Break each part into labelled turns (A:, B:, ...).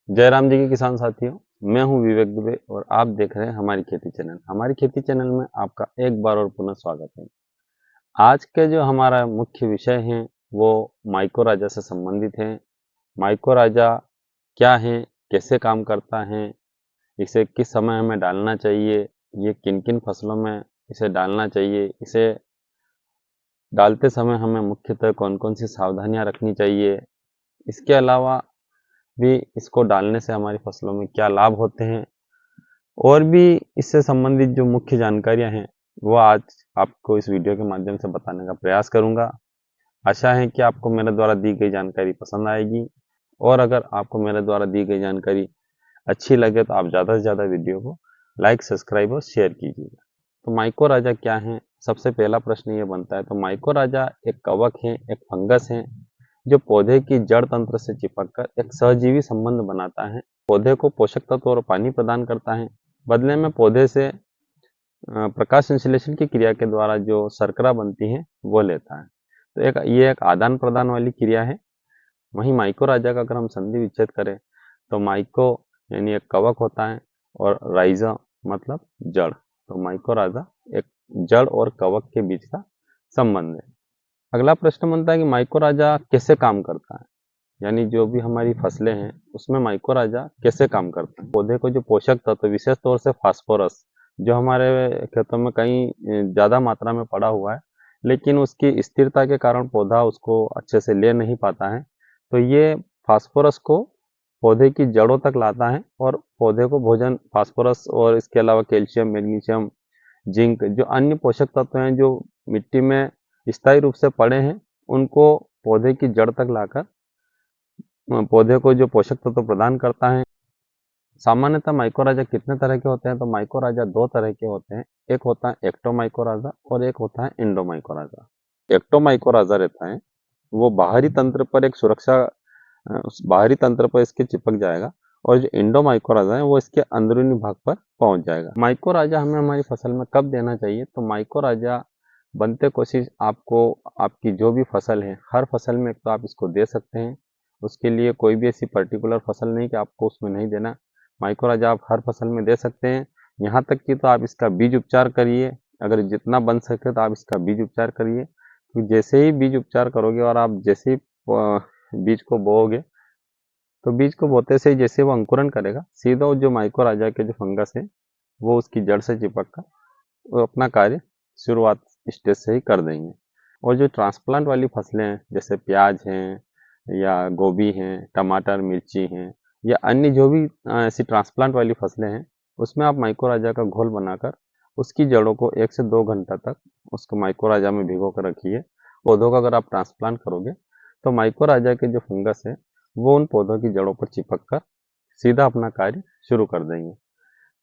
A: जय राम जी के किसान साथियों, मैं हूं विवेक दुबे और आप देख रहे हैं हमारी खेती चैनल। हमारी खेती चैनल में आपका एक बार और पुनः स्वागत है। आज के जो हमारा मुख्य विषय है वो माइकोराजा से संबंधित है। माइकोराजा क्या है, कैसे काम करता है, इसे किस समय हमें डालना चाहिए, ये किन किन फसलों में इसे डालना चाहिए, इसे डालते समय हमें मुख्यतः कौन कौन सी सावधानियां रखनी चाहिए, इसके अलावा भी इसको डालने से हमारी फसलों में क्या लाभ होते हैं और भी इससे संबंधित जो मुख्य जानकारियां हैं वो आज आपको इस वीडियो के माध्यम से बताने का प्रयास करूंगा। आशा है कि आपको मेरे द्वारा दी गई जानकारी पसंद आएगी और अगर आपको मेरे द्वारा दी गई जानकारी अच्छी लगे तो आप ज़्यादा से ज़्यादा वीडियो को लाइक, सब्सक्राइब और शेयर कीजिएगा। तो माइकोराजा क्या है, सबसे पहला प्रश्न ये बनता है। तो माइकोराजा एक कवक है, एक फंगस है जो पौधे की जड़ तंत्र से चिपककर एक सहजीवी संबंध बनाता है। पौधे को पोषक तत्व और पानी प्रदान करता है। बदले में पौधे से प्रकाश संश्लेषण की क्रिया के द्वारा जो शर्करा बनती है वो लेता है। तो ये एक आदान प्रदान वाली क्रिया है। वहीं माइकोराजा का अगर हम संधि विच्छेद करें तो माइको यानी एक कवक होता है और राइजा मतलब जड़। तो माइकोराजा एक जड़ और कवक के बीच का संबंध है। अगला प्रश्न बनता है कि माइकोराजा कैसे काम करता है, यानी जो भी हमारी फसलें हैं उसमें माइकोराजा कैसे काम करता है। पौधे को जो पोषक तत्व विशेष तौर से फास्फोरस जो हमारे खेतों में कहीं ज़्यादा मात्रा में पड़ा हुआ है लेकिन उसकी स्थिरता के कारण पौधा उसको अच्छे से ले नहीं पाता है, तो ये फास्फोरस को पौधे की जड़ों तक लाता है और पौधे को भोजन फास्फोरस और इसके अलावा कैल्शियम, मैग्नीशियम, जिंक जो अन्य पोषक तत्व हैं जो मिट्टी में स्थायी रूप से पड़े हैं उनको पौधे की जड़ तक लाकर पौधे को जो पोषक तत्व प्रदान करता है। सामान्यतः माइकोराजा कितने तरह के होते हैं? तो माइकोराजा दो तरह के होते हैं। एक होता है एक्टोमाइकोराजा और एक होता है इंडोमाइकोराजा। एक्टोमाइकोराजा रहता है वो बाहरी तंत्र पर एक सुरक्षा उस बाहरी तंत्र पर इसके चिपक जाएगा और जो इंडोमाइकोराजा है वो इसके अंदरूनी भाग पर पहुंच जाएगा। माइकोराजा हमें हमारी फसल में कब देना चाहिए? तो माइकोराजा बनते कोशिश आपको आपकी जो भी फसल है हर फसल में एक तो आप इसको दे सकते हैं। उसके लिए कोई भी ऐसी पर्टिकुलर फसल नहीं कि आपको उसमें नहीं देना। माइकोराजा आप हर फसल में दे सकते हैं। यहाँ तक कि तो आप इसका बीज उपचार करिए, अगर जितना बन सके तो आप इसका बीज उपचार करिए। तो जैसे ही बीज उपचार करोगे और आप जैसे ही बीज को बोओगे तो बीज को बोते से ही जैसे वो अंकुरन करेगा सीधा जो माइकोराजा के जो फंगस है वो उसकी जड़ से चिपक कर वो अपना कार्य शुरुआत स्टेज से ही कर देंगे। और जो ट्रांसप्लांट वाली फसलें हैं जैसे प्याज हैं या गोभी हैं, टमाटर, मिर्ची हैं या अन्य जो भी ऐसी ट्रांसप्लांट वाली फसलें हैं उसमें आप माइकोराजा का घोल बनाकर उसकी जड़ों को 1 से 2 घंटा तक उसको माइकोराजा में भिगो कर रखिए। पौधों का अगर आप ट्रांसप्लांट करोगे तो माइकोराजा के जो फंगस है वो उन पौधों की जड़ों पर चिपक कर सीधा अपना कार्य शुरू कर देंगे।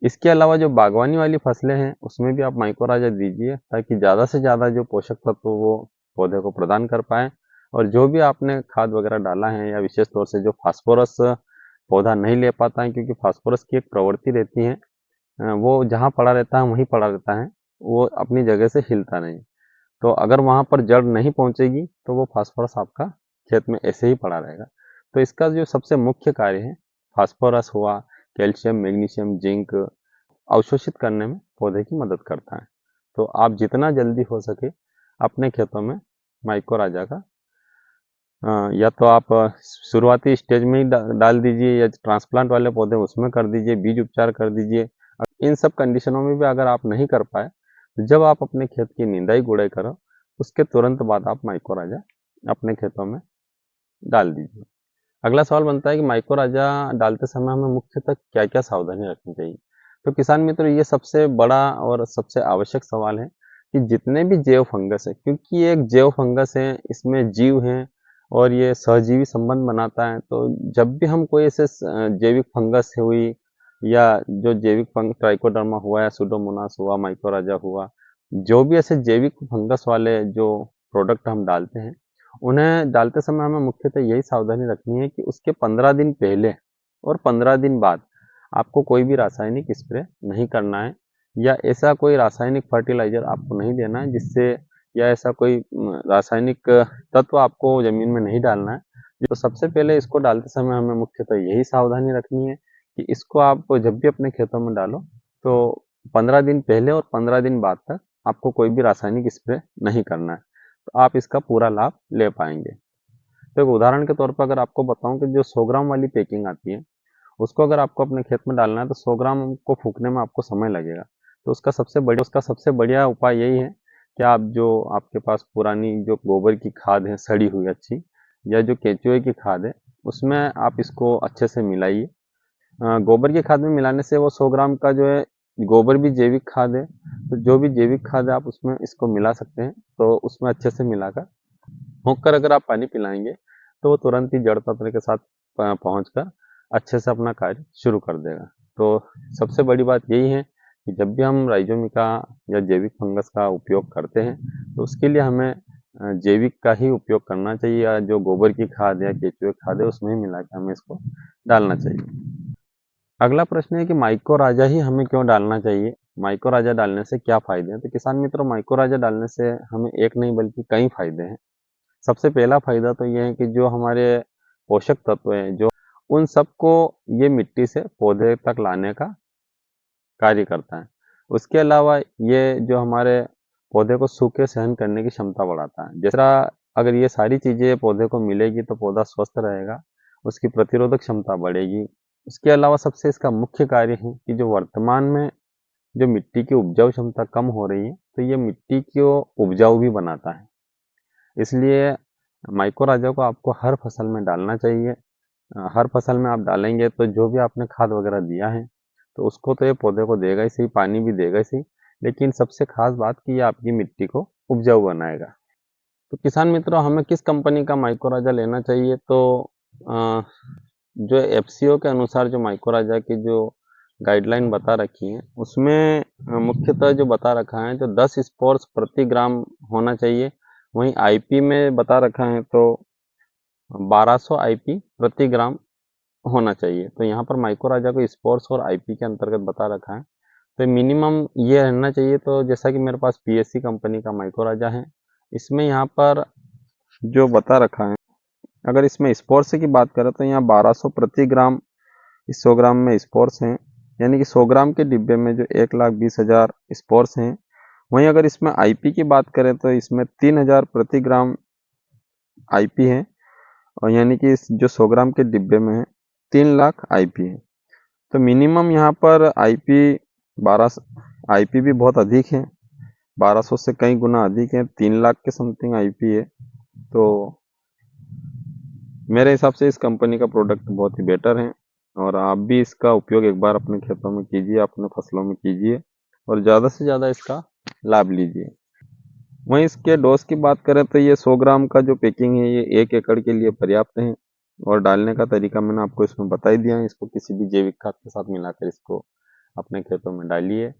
A: इसके अलावा जो बागवानी वाली फसलें हैं उसमें भी आप माइकोराजा दीजिए ताकि ज़्यादा से ज़्यादा जो पोषक तत्व वो पौधे को प्रदान कर पाएँ। और जो भी आपने खाद वगैरह डाला है या विशेष तौर से जो फास्फोरस पौधा नहीं ले पाता है क्योंकि फास्फोरस की एक प्रवृत्ति रहती है वो जहाँ पड़ा रहता है वहीं पड़ा रहता है, वो अपनी जगह से हिलता नहीं। तो अगर वहाँ पर जड़ नहीं पहुँचेगी तो वो फास्फोरस आपका खेत में ऐसे ही पड़ा रहेगा। तो इसका जो सबसे मुख्य कार्य है फास्फोरस हुआ, कैल्शियम, मैग्नीशियम, जिंक अवशोषित करने में पौधे की मदद करता है। तो आप जितना जल्दी हो सके अपने खेतों में माइकोराजा का या तो आप शुरुआती स्टेज में ही डाल दीजिए या ट्रांसप्लांट वाले पौधे उसमें कर दीजिए, बीज उपचार कर दीजिए। इन सब कंडीशनों में भी अगर आप नहीं कर पाए तो जब आप अपने खेत की निंदाई गुड़ाई करो उसके तुरंत बाद आप माइकोराजा अपने खेतों में डाल दीजिए। अगला सवाल बनता है कि माइकोराजा डालते समय हमें मुख्यतः क्या क्या सावधानी रखनी चाहिए? तो किसान मित्रों ये सबसे बड़ा और सबसे आवश्यक सवाल है कि जितने भी जैव फंगस है, क्योंकि ये एक जैव फंगस है, इसमें जीव हैं और ये सहजीवी संबंध बनाता है। तो जब भी हम कोई ऐसे जैविक फंगस हुई या जो जैविक ट्राइकोडर्मा हुआ या सुडोमोनास हुआ, माइकोराजा हुआ, जो भी ऐसे जैविक फंगस वाले जो प्रोडक्ट हम डालते हैं उन्हें डालते समय हमें मुख्यतः यही सावधानी रखनी है कि उसके 15 दिन पहले और 15 दिन बाद आपको कोई भी रासायनिक स्प्रे नहीं करना है या ऐसा कोई रासायनिक फर्टिलाइजर आपको नहीं देना है जिससे या ऐसा कोई रासायनिक तत्व आपको ज़मीन में नहीं डालना है तो सबसे पहले इसको डालते समय हमें मुख्यतः यही सावधानी रखनी है कि इसको आप जब भी अपने खेतों में डालो तो 15 दिन पहले और 15 दिन बाद तक आपको कोई भी रासायनिक स्प्रे नहीं करना है, तो आप इसका पूरा लाभ ले पाएंगे। तो एक उदाहरण के तौर पर अगर आपको बताऊं कि जो 100 ग्राम वाली पैकिंग आती है, उसको अगर आपको अपने खेत में डालना है तो 100 ग्राम को फूकने में आपको समय लगेगा। तो उसका सबसे बढ़िया उपाय यही है कि आप जो आपके पास पुरानी जो गोबर की खाद है सड़ी हुई अच्छी, या जो केंचुए की खाद है, उसमें आप इसको अच्छे से मिलाइए। गोबर की खाद में मिलाने से वो 100 ग्राम का जो है, गोबर भी जैविक खाद है, तो जो भी जैविक खाद है आप उसमें इसको मिला सकते हैं। तो उसमें अच्छे से मिलाकर होकर अगर आप पानी पिलाएंगे तो वो तुरंत ही जड़ तत्व के साथ पहुँच कर अच्छे से अपना कार्य शुरू कर देगा। तो सबसे बड़ी बात यही है कि जब भी हम राइजोमिका या जैविक फंगस का उपयोग करते हैं तो उसके लिए हमें जैविक का ही उपयोग करना चाहिए, या जो गोबर की खाद या केंचुए खाद है उसमें ही मिला के हमें इसको डालना चाहिए। अगला प्रश्न है कि माइको राजा ही हमें क्यों डालना चाहिए? माइको राजा डालने से क्या फायदे हैं? तो किसान मित्रों, माइको राजा डालने से हमें एक नहीं बल्कि कई फायदे हैं। सबसे पहला फायदा तो ये है कि जो हमारे पोषक तत्व हैं, जो उन सबको ये मिट्टी से पौधे तक लाने का कार्य करता है। उसके अलावा ये जो हमारे पौधे को सूखे सहन करने की क्षमता बढ़ाता है। जैसा अगर ये सारी चीज़ें पौधे को मिलेगी तो पौधा स्वस्थ रहेगा, उसकी प्रतिरोधक क्षमता बढ़ेगी। उसके अलावा सबसे इसका मुख्य कार्य है कि जो वर्तमान में जो मिट्टी की उपजाऊ क्षमता कम हो रही है, तो ये मिट्टी को उपजाऊ भी बनाता है। इसलिए माइकोराजा को आपको हर फसल में डालना चाहिए। हर फसल में आप डालेंगे तो जो भी आपने खाद वगैरह दिया है तो उसको तो ये पौधे को देगा ही सही, पानी भी देगा ही सही, लेकिन सबसे खास बात कि ये आपकी मिट्टी को उपजाऊ बनाएगा। तो किसान मित्रों, हमें किस कंपनी का माइकोराजा लेना चाहिए? तो अ, जो एफसीओ के अनुसार जो माइकोराजा की जो गाइडलाइन बता रखी है उसमें मुख्यतः जो बता रखा है जो 10 स्पोर्स प्रति ग्राम होना चाहिए। वहीं आईपी में बता रखा है तो 1200 आईपी प्रति ग्राम होना चाहिए। तो यहाँ पर माइकोराजा को स्पोर्स और आईपी के अंतर्गत बता रखा है, तो मिनिमम ये रहना चाहिए। तो जैसा कि मेरे पास पीएससी कंपनी का माइकोराजा है, इसमें यहाँ पर जो बता रखा है, अगर इसमें स्पोर्स की बात करें तो यहाँ 1200 प्रति ग्राम, इस 100 ग्राम में स्पोर्स हैं, यानी कि 100 ग्राम के डिब्बे में जो 1,20,000 स्पोर्स हैं। वहीं अगर इसमें आईपी की बात करें तो इसमें 3,000 प्रति ग्राम आईपी है, और यानी कि जो 100 ग्राम के डिब्बे में है 3 लाख आईपी है। तो मिनिमम यहाँ पर आईपी 12, आईपी भी बहुत अधिक है, 1200 से कई गुना अधिक है, 3 लाख के समथिंग आईपी है। तो मेरे हिसाब से इस कंपनी का प्रोडक्ट बहुत ही बेटर है, और आप भी इसका उपयोग एक बार अपने खेतों में कीजिए, अपने फसलों में कीजिए, और ज़्यादा से ज़्यादा इसका लाभ लीजिए। वहीं इसके डोज की बात करें तो ये 100 ग्राम का जो पैकिंग है ये 1 एकड़ के लिए पर्याप्त है, और डालने का तरीका मैंने आपको इसमें बता ही दिया है। इसको किसी भी जैविक खाद के साथ मिलाकर इसको अपने खेतों में डालिए।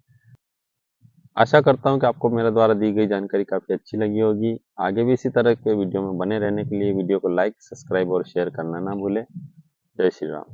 A: आशा करता हूँ कि आपको मेरे द्वारा दी गई जानकारी काफ़ी अच्छी लगी होगी। आगे भी इसी तरह के वीडियो में बने रहने के लिए वीडियो को लाइक, सब्सक्राइब और शेयर करना ना भूलें। जय श्री राम।